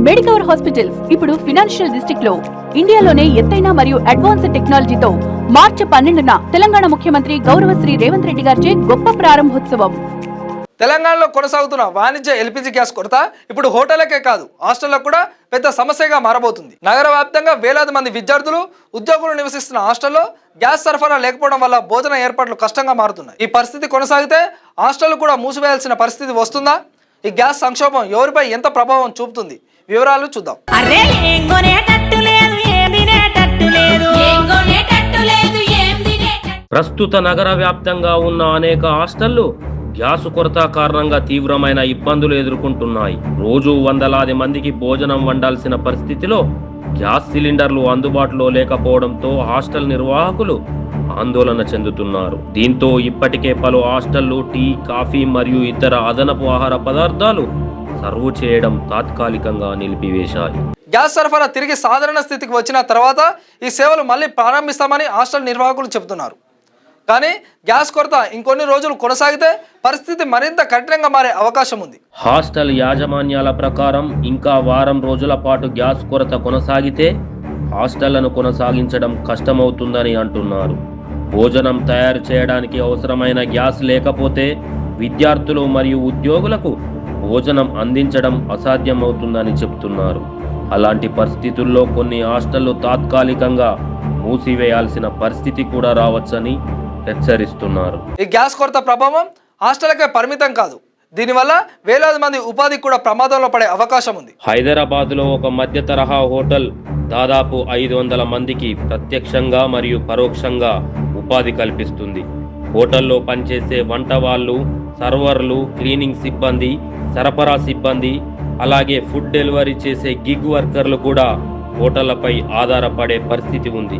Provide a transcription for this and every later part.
Medicover hospitals ఇప్పుడు financial district లో ఇండియాలోనే ఎత్తైన మరియు అడ్వాన్స్డ్ టెక్నాలజీతో మార్చి 12న తెలంగాణ ముఖ్యమంత్రి గౌరవశ్రీ రేవంత్ రెడ్డి గారిచే గొప్ప ప్రారంభోత్సవం. తెలంగాణలో కొనసాగుతున్న వాణిజ్య ఎల్పీజీ గ్యాస్ కొరత ఇప్పుడు హోటళ్లకే కాదు హాస్టళ్లకు కూడా పెద్ద సమస్యగా మారబోతుంది. నగర వ్యాప్తంగా వేలాది మంది విద్యార్థులు ఉద్యోగులు నివసిస్తున్న హాస్టల్లో గ్యాస్ సరఫరా లేకపోవడం వల్ల భోజన ఏర్పాట్లు కష్టంగా మారుతున్నాయి. ఈ పరిస్థితి కొనసాగితే హాస్టల్ కూడా మూసివేయాల్సిన పరిస్థితి వస్తుందా? ఈ గ్యాస్ సంక్షోభం ఎవరిపై ఎంత ప్రభావం చూపుతుంది? వివరాలు చూద్దాం. ప్రస్తుత నగర వ్యాప్తంగా ఉన్న అనేక హాస్టళ్లు గ్యాసు కొరత కారణంగా తీవ్రమైన ఇబ్బందులు ఎదుర్కొంటున్నాయి. రోజు వందలాది మందికి భోజనం వండాల్సిన పరిస్థితిలో గ్యాస్ సిలిండర్లు అందుబాటులో లేకపోవడంతో హాస్టల్ నిర్వాహకులు ఆందోళన చెందుతున్నారు. దీంతో ఇప్పటికే పలు హాస్టళ్లు టీ, కాఫీ మరియు ఇతర అదనపు ఆహార పదార్థాలు సర్వ్ చేయడం తాత్కాలికంగా నిలిపివేశాయి. గ్యాస్ సరఫరా తిరిగి సాధారణ స్థితికి వచ్చిన తర్వాత ఈ సేవలు మళ్ళీ ప్రారంభిస్తామని హాస్టల్ నిర్వాహకులు చెబుతున్నారు. కానీ గ్యాస్ కొరత ఇంకొన్ని రోజులు కొనసాగితే పరిస్థితి మరింత కఠినంగా మారే అవకాశం ఉంది. హాస్టల్ యాజమాన్యాల ప్రకారం ఇంకా వారం రోజుల పాటు గ్యాస్ కొరత కొనసాగితే హాస్టళ్లను కొనసాగించడం కష్టమవుతుందని అంటున్నారు. భోజనం తయారు చేయడానికి అవసరమైన గ్యాస్ లేకపోతే విద్యార్థులు మరియు ఉద్యోగులకు భోజనం అందించడం అసాధ్యమవుతుందని చెబుతున్నారు. అలాంటి పరిస్థితుల్లో కొన్ని హాస్టళ్లు తాత్కాలికంగా మూసివేయాల్సిన పరిస్థితి కూడా రావచ్చని హెచ్చరిస్తున్నారు. ఈ గ్యాస్ కొరత ప్రభావం హాస్టల్కే పరిమితం కాదు. దీనివల్ల వేలాది మంది ఉపాధికి కూడా ప్రమాదంలో పడే అవకాశం ఉంది. హైదరాబాద్లో ఒక మధ్య తరహా హోటల్ దాదాపు 500 మందికి ప్రత్యక్షంగా మరియు పరోక్షంగా ఉపాధి కల్పిస్తుంది. హోటల్లో పనిచేసే వంట వాళ్ళు, సర్వర్లు, క్లీనింగ్ సిబ్బంది, సరఫరా సిబ్బంది, అలాగే ఫుడ్ డెలివరీ చేసే గిగ్ వర్కర్లు కూడా హోటళ్లపై ఆధారపడే పరిస్థితి ఉంది.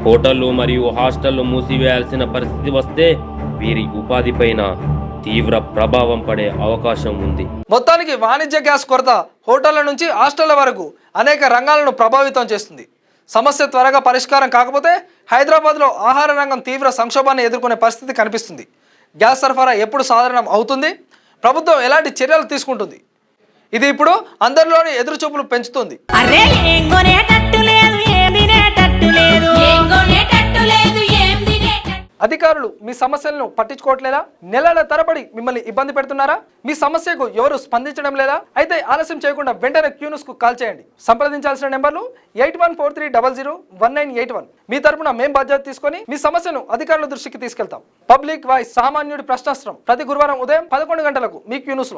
హోటళ్లు మరియు హాస్టళ్లు మూసివేయాల్సిన పరిస్థితి వస్తే వీరి ఉపాధిపైన తీవ్ర ప్రభావం పడే అవకాశం ఉంది. మొత్తానికి వాణిజ్య గ్యాస్ కొరత హోటళ్ల నుంచి హాస్టళ్ల వరకు అనేక రంగాలను ప్రభావితం చేస్తుంది. సమస్య త్వరగా పరిష్కారం కాకపోతే హైదరాబాద్లో ఆహార రంగం తీవ్ర సంక్షోభాన్ని ఎదుర్కొనే పరిస్థితి కనిపిస్తుంది. గ్యాస్ సరఫరా ఎప్పుడు సాధారణం అవుతుంది? ప్రభుత్వం ఎలాంటి చర్యలు తీసుకుంటుంది? ఇది ఇప్పుడు అందరిలోని ఎదురుచూపులు పెంచుతుంది. అధికారులు మీ సమస్యలను పట్టించుకోవట్లేదా? నెలల తరబడి మిమ్మల్ని ఇబ్బంది పెడుతున్నారా? మీ సమస్యకు ఎవరు స్పందించడం లేదా? అయితే ఆలస్యం చేయకుండా వెంటనే క్యూన్యూస్ కు కాల్ చేయండి. సంప్రదించాల్సిన నెంబర్లు 8143001981. మీ తరపున మేము బాధ్యత తీసుకొని మీ సమస్యను అధికారుల దృష్టికి తీసుకెళ్తాం. పబ్లిక్ వాయిస్, సామాన్యుడి ప్రశ్నాస్త్రం ప్రతి గురువారం ఉదయం 11 గంటలకు మీ క్యూన్యూస్ లో.